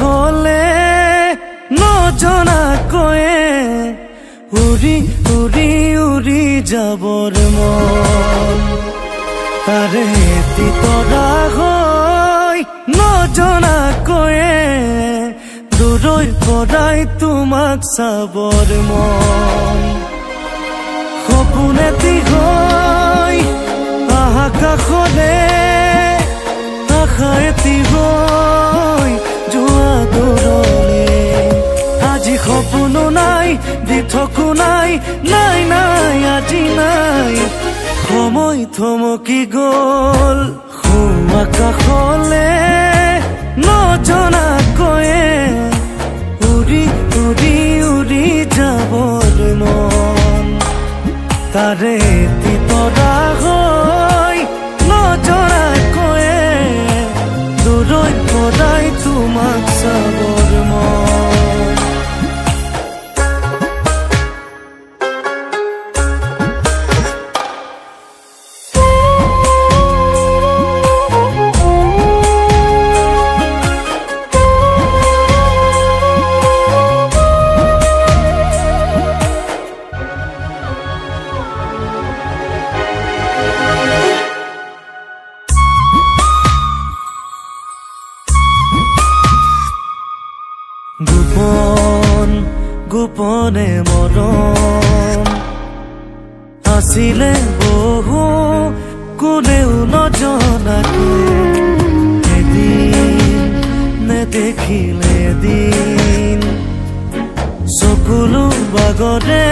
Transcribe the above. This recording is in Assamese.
কাষলে নজনাকৈয়ে উৰি উৰি উৰি যাবৰ মন তাৰে এটি তৰা হৈ নজনাকৈয়ে দূৰৈৰ পৰাই তোমাক চাবৰ মন সপোন এটি হৈ আকাশলে আশা এটি হৈ যোৱা দূৰলে আজি সপোনো নাই দিঠকো নাই নাই নাই আজি নাই সময় থমকি গ'ল আকাশলে নজনাকৈয়ে উৰি উৰি উৰি যাবৰ মন তাৰে এটি তৰা হৈ নজনাকৈয়ে দূৰৈৰ পৰাই তোমাক চাবৰ মন গোপন গোপনে মৰম আছিলে বহু কোনেও নজনাকৈ এদিন নেদেখিলে দিন চকুলো বাগৰে